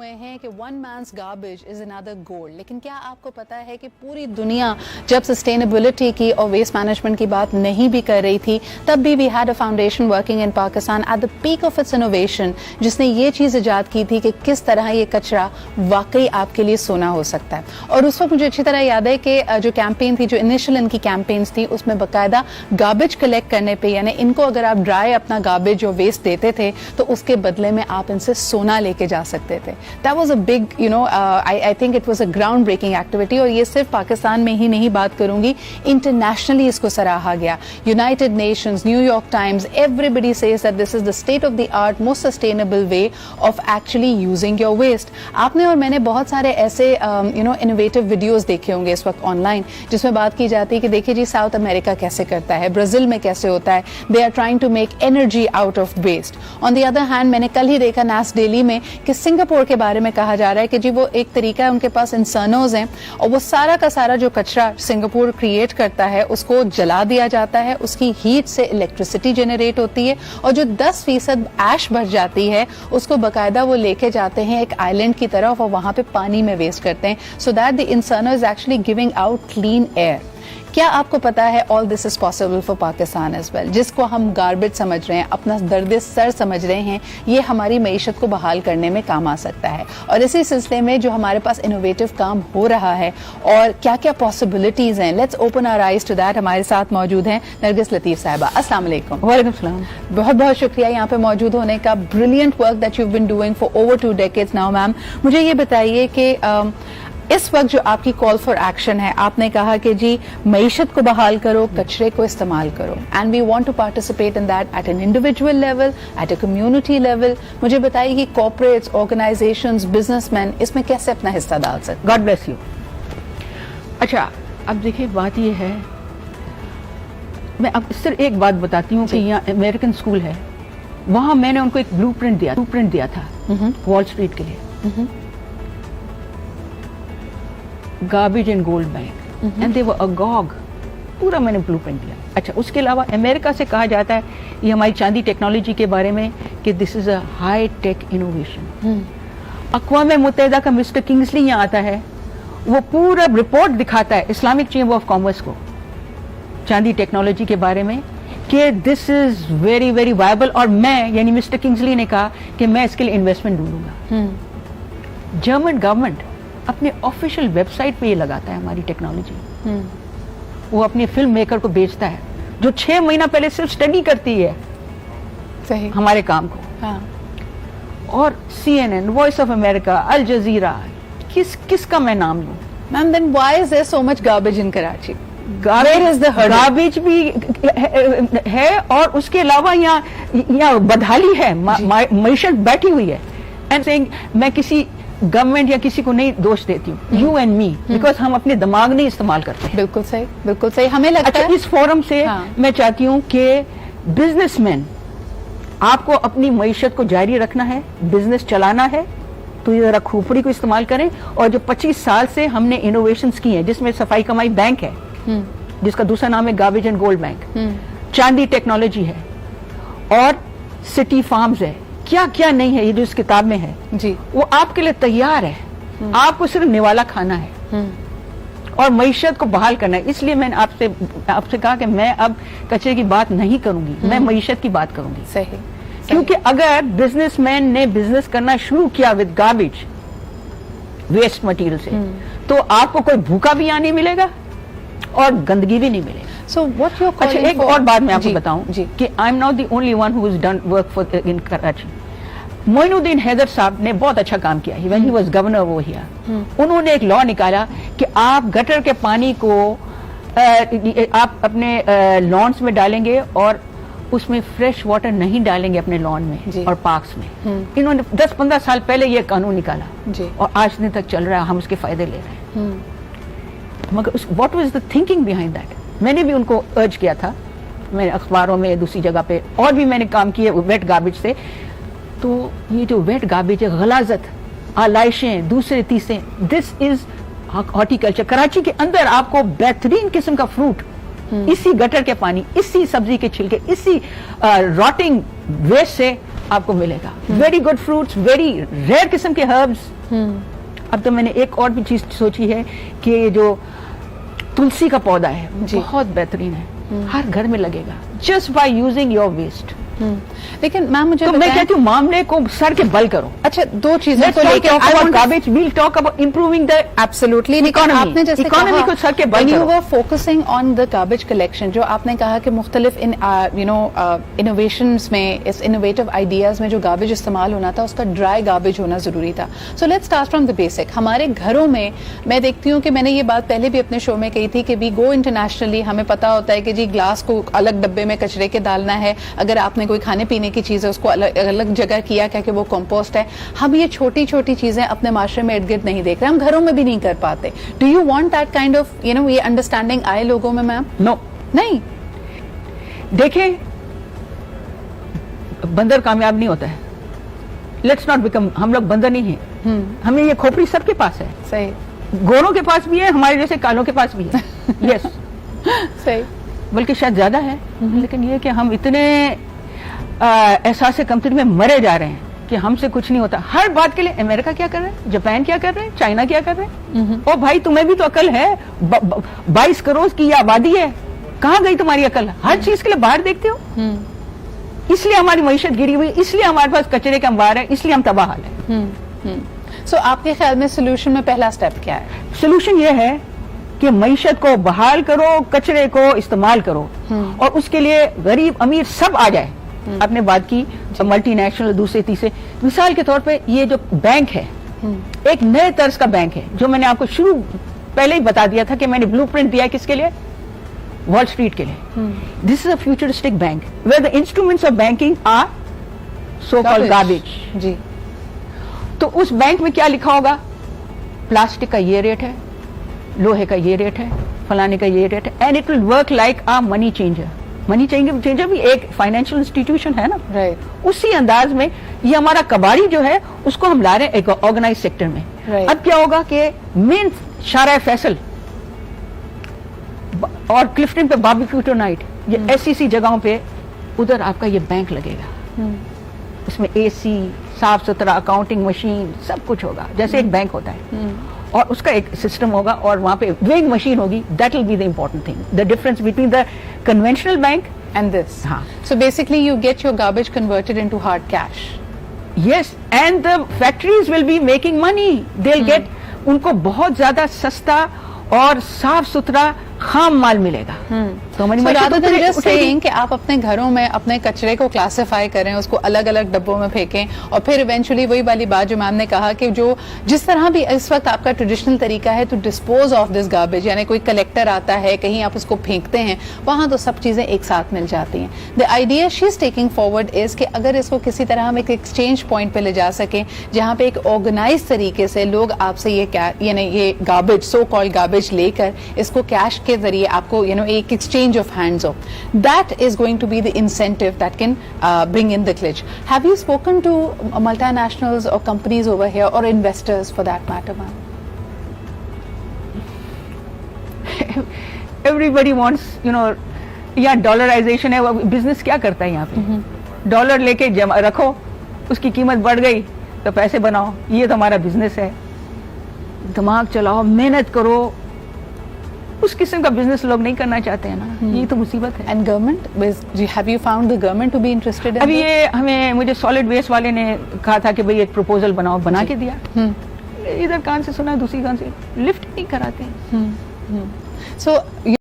ہوئے ہیں کہ ون مینس گاربیج از another gold, لیکن کیا آپ کو پتا ہے کہ پوری دنیا جب سسٹینیبلٹی کی اور ویسٹ مینجمنٹ کی بات نہیں بھی کر رہی تھی تب بھی we had a foundation working in Pakistan at the peak of its innovation جس نے یہ چیز ایجاد کی تھی کہ کس طرح یہ کچرا واقعی آپ کے لیے سونا ہو سکتا ہے. اور اس وقت مجھے اچھی طرح یاد ہے کہ جو کیمپین تھی, جو انیشل ان کی کیمپینز تھی, اس میں باقاعدہ گاربیج کلیکٹ کرنے پہ, یعنی ان کو اگر آپ ڈرائی اپنا گاربیج جو ویسٹ دیتے تھے تو اس کے بدلے میں آپ ان سے سونا لے کے جا سکتے تھے. That was a big I think it was a ground breaking activity. اور یہ صرف پاکستان میں ہی نہیں بات کروں گی, انٹرنیشنلی اس کو سراہا گیا. United Nations, New York Times, everybody says that this is the state of the art most sustainable way of actually using your waste. آپ نے اور میں نے بہت سارے ایسے انوویٹو ویڈیوز دیکھے ہوں گے اس وقت آن لائن جس میں بات کی جاتی ہے کہ دیکھیے جی ساؤتھ امریکہ کیسے کرتا ہے, برازیل میں کیسے ہوتا ہے. They are trying to make energy out of waste. On the other hand میں نے کل ہی دیکھا نیس ڈیلی میں کہ سنگاپور کے بارے میں کہا جا رہا ہے کہ جی وہ ایک طریقہ ہے, ان کے پاس انسانوز ہیں اور وہ سارا کا سارا جو کچرا سنگاپور کریٹ کرتا ہے اس کو جلا دیا جاتا ہے, اس کی ہیٹ سے الیکٹریسٹی جنریٹ ہوتی ہے اور جو 10% ایش بچ جاتی ہے اس کو باقاعدہ وہ لے کے جاتے ہیں ایک آئلینڈ کی طرف اور وہاں پہ پانی میں ویسٹ کرتے ہیں, سو دیٹ دی انسانو is actually giving out clean air. کیا آپ کو پتا ہے all this is possible for Pakistan as well, جس کو ہم گاربیج سمجھ رہے ہیں, اپنا درد سر سمجھ رہے ہیں, یہ ہماری معیشت کو بحال کرنے میں کام آ سکتا ہے. اور اسی سلسلے میں جو ہمارے پاس انوویٹو کام ہو رہا ہے اور کیا کیا پاسبلٹیز ہیں, let's open our eyes to that. ہمارے ساتھ موجود ہیں نرگس لطیف صاحبہ. السلام علیکم. وعلیکم السلام. بہت بہت شکریہ یہاں پہ موجود ہونے کا. Brilliant work that you been doing for over 2 decades now. Ma'am مجھے یہ بتائیے کہ اس وقت جو آپ کی کال فار ایکشن ہے, آپ نے کہا کہ جی معیشت کو بحال کرو, کچرے کو استعمال کرو, and we want to participate in that at an individual level, at a community level. مجھے بتائیے کہ کارپوریٹس, آرگنائزیشنز, بزنس مین اس میں کیسے اپنا حصہ ڈال سکتے. God bless you. اچھا اب دیکھیے بات یہ ہے, میں اب صرف ایک بات بتاتی ہوں کہ یہاں امریکن اسکول ہے, وہاں میں نے ان کو ایک بلو پرنٹ دیا تھا وال اسٹریٹ کے لیے, garbage and gold bank, and they were اگاگ, پورا میں نے بلو پرنٹ دیا. اچھا اس کے علاوہ امریکہ سے کہا جاتا ہے یہ ہماری چاندی ٹیکنالوجی کے بارے میں کہ دس is a high tech innovation. اقوام متحدہ کا مسٹر کنگسلی یہاں آتا ہے, وہ پورا رپورٹ دکھاتا ہے اسلامک چیمبر آف کامرس کو چاندی ٹیکنالوجی کے بارے میں کہ دس از ویری ویری وائبل. اور میں یعنی مسٹر کنگسلی نے کہا کہ میں اس کے لیے انویسٹمنٹ ڈھونڈوں گا. جرمن گورنمنٹ اپنے آفیشیل ویب سائٹ پہ یہ لگاتا ہے ہماری ٹیکنالوجی, وہ اپنے فلم میکر کو بیچتا ہے جو 6 مہینہ پہلے صرف اسٹڈی کرتی ہے صحیح ہمارے کام کو. اور CNN, voice of America, Al Jazeera, کس کا میں نام لوں. Ma'am then why is there so much garbage in Karachi. Garbage بھی ہے اور اس کے علاوہ یہاں بدحالی ہے, معیشت بیٹھی ہوئی ہے. میں کسی گورنمنٹ یا کسی کو نہیں دوش دیتی ہوں, یو اینڈ می, بیکاز ہم اپنے دماغ نہیں استعمال کرتے. بالکل صحیح, بالکل صحیح. ہمیں لگتا ہے اس فورم سے میں چاہتی ہوں کہ بزنس مین, آپ کو اپنی معیشت کو جاری رکھنا ہے, بزنس چلانا ہے تو یہ ذرا کھوپڑی کو استعمال کریں. اور جو 25 سال سے ہم نے انوویشنز کی ہیں جس میں صفائی کمائی بینک ہے جس کا دوسرا نام ہے گاربیج اینڈ گولڈ بینک, چاندی ٹیکنالوجی ہے اور سٹی فارمز ہے, کیا کیا نہیں ہے یہ جو اس کتاب میں ہے جی, وہ آپ کے لیے تیار ہے. آپ کو صرف نوالا کھانا ہے اور معیشت کو بحال کرنا ہے. اس لیے میں نے آپ سے کہا کہ میں اب کچرے کی بات نہیں کروں گی, میں معیشت کی بات کروں گی. صحیح. کیونکہ اگر بزنس مین نے بزنس کرنا شروع کیا ود گاربیج ویسٹ مٹیریل سے تو آپ کو کوئی بھوکا بھی یہاں نہیں ملے گا اور گندگی بھی نہیں ملے گی. So what you're calling اچھا ایک for... اور بات میں آپ کو بتاؤں جی کہ I am not the only one who has done work for in Karachi. Moinuddin Haider صاحب نے بہت اچھا کام کیا when he was governor over here. انہوں نے ایک لاء نکالا کہ آپ گٹر کے پانی کو آپ اپنے لانس میں ڈالیں گے اور اس میں فریش واٹر نہیں ڈالیں گے اپنے لان میں اور پارکس میں. انہوں نے 10-15 سال پہلے یہ قانون نکالا اور آج دن تک چل رہا ہے, ہم اس کے فائدے لے رہے ہیں. مگر what was the thinking behind that. میں نے بھی ان کو ارج کیا تھا, میں نے اخباروں میں دوسری جگہ پہ اور بھی میں نے کام کیے ویٹ گاربیج سے. تو یہ جو ویٹ گاربیج ہے, غلاظت, آلائشیں, دوسرے تیسرے, دس از ہارٹیکلچر. کراچی کے اندر آپ کو بہترین قسم کا فروٹ اسی گٹر کے پانی, اسی سبزی کے چھلکے, اسی راٹنگ ویسٹ سے آپ کو ملے گا. Very good fruits, very rare قسم کے ہربس. اب تو میں نے ایک اور بھی چیز سوچی ہے کہ جو تلسی کا پودا ہے بہت بہترین ہے, ہر گھر میں لگے گا just by using your waste. لیکن میم مجھے تو میں کہتی ہوں معاملے کو سر کے بل کرو. اچھا, دو چیزیں تو لے کے garbage, we'll talk about improving the absolutely economy. آپ نے جیسے economy کو سر کے بل when you کرو. were focusing on the garbage collection, جو آپ نے کہا کہ مختلف innovations میں, اس innovative ideas میں جو garbage استعمال ہونا تھا اس کا dry garbage ہونا ضروری تھا. So let's start from the basic. ہمارے گھروں میں دیکھتی ہوں کہ میں نے یہ بات پہلے بھی اپنے شو میں کہی تھی کہ we go internationally, ہمیں پتا ہوتا ہے کہ جی گلاس کو الگ ڈبے میں کچرے کے ڈالنا ہے, اگر آپ نے کوئی کھانے پینے کی چیز ہے اس کو الگ جگہ کیا کہ وہ کمپوسٹ ہے. ہم یہ چھوٹی چھوٹی چیزیں اپنے معاشرے میں ارد گرد نہیں دیکھ رہے, ہم گھروں میں بھی نہیں کر پاتے. Do you want that kind of یہ انڈرسٹینڈنگ آئے لوگوں میں میم؟ نو, نہیں. دیکھیں بندر کامیاب نہیں ہوتا ہے. لیٹس ناٹ بیکم, ہم لوگ بندر نہیں ہیں. ہمیں یہ کھوپڑی سب کے پاس ہے. صحیح. گوروں کے پاس بھی ہے, ہمارے جیسے کالوں کے پاس بھی ہے. یس صحیح, بلکہ شاید زیادہ ہے. لیکن یہ کہ ہم اتنے احساس کمتری میں مرے جا رہے ہیں کہ ہم سے کچھ نہیں ہوتا. ہر بات کے لیے امریکہ کیا کر رہے ہیں, جاپان کیا کر رہے ہیں, چائنا کیا کر رہے ہیں. او بھائی تمہیں بھی تو عقل ہے, 22 کروڑ کی یہ آبادی ہے, کہاں گئی تمہاری عقل؟ ہر چیز کے لیے باہر دیکھتے ہو. اس لیے ہماری معیشت گری ہوئی, اس لیے ہمارے پاس کچرے کا انبار ہے, اس لیے ہم تباہ حال ہیں. سو آپ کے خیال میں سولوشن میں پہلا سٹیپ کیا ہے؟ سولوشن یہ ہے کہ معیشت کو بحال کرو, کچرے کو استعمال کرو, اور اس کے لیے غریب امیر سب آ جائے. آپ نے بات کی ملٹی نیشنل, دوسرے تیسرے. مثال کے طور پہ یہ جو بینک ہے ایک نئے طرز کا بینک ہے, جو میں نے آپ کو شروع پہلے ہی بتا دیا تھا کہ میں نے بلو پرنٹ دیا کس کے لیے, وال اسٹریٹ کے لیے. This is a futuristic bank where the instruments of banking are so called garbage. جی. تو اس بینک میں کیا لکھا ہوگا, پلاسٹک کا یہ ریٹ ہے, لوہے کا یہ ریٹ ہے, فلانے کا یہ ریٹ ہے, and it will work like a money changer. Money changer بھی ایک فائنینشیل انسٹیٹیوشن ہے نا. اسی انداز میں یہ ہمارا کباڑی جو ہے اس کو ہم لا رہے ہیں ایک آرگنائز سیکٹر میں. اب کیا ہوگا کہ مین شارع فیصل اور کلفٹن پہ باربیکیو نائٹ, یہ ایسی جگہوں پہ ادھر آپ کا یہ بینک لگے گا. اس میں اے سی, صاف ستھرا, اکاؤنٹنگ مشین, سب کچھ ہوگا جیسے ایک بینک ہوتا ہے. اور اس کا ایک سسٹم ہوگا, اور وہاں پہ ویگ مشین ہوگی. That will be the important thing, the difference between the conventional bank and this. ہاں. So basically you get your garbage converted into hard cash. Yes, and the factories will be making money. They will get, ان کو بہت زیادہ سستا اور صاف ستھرا خام مال ملے گا. تو کہ آپ اپنے گھروں میں اپنے کچرے کو کلاسیفائی کریں, اس کو الگ الگ ڈبوں میں پھینکیں, اور پھر ایونچولی وہی والی بات جو میم نے کہا کہ جو جس طرح بھی اس وقت آپ کا ٹریڈیشنل طریقہ ہے to dispose of this garbage, یعنی کوئی کلیکٹر آتا ہے, کہیں آپ اس کو پھینکتے ہیں, وہاں تو سب چیزیں ایک ساتھ مل جاتی ہیں. The idea she is taking forward is کہ اگر اس کو کسی طرح ہم ایک ایکسچینج پوائنٹ پہ لے جا سکیں, جہاں پہ ایک آرگنائز طریقے سے لوگ آپ سے یہ گاربیج, سو کالڈ گاربیج لے کر اس کو کیش کے ذریعے آپ کو ایک exchange of hands of. That is going to be the incentive that can bring in the glitch. Have you spoken to multinationals or companies over here, or investors for that matter, ma'am? Everybody wants, یا dollarisation ہے. Business کیا کرتا ہے یہاں پہ, dollar لے کے جمع رکھو, اس کی قیمت بڑھ گئی تو پیسے بناؤ. یہ تو ہمارا بزنس ہے. دماغ چلاؤ, محنت کرو. اس قسم کا بزنس لوگ نہیں کرنا چاہتے ہیں نا, یہ تو مصیبت ہے. And government, have you found the government to be interested? ابھی یہ مجھے سالڈ ویسٹ والے نے کہا تھا کہ بھئی ایک پروپوزل بناؤ, بنا کے دیا. ادھر کان سے سنا, دوسری کان سے لفٹ نہیں کراتے. سو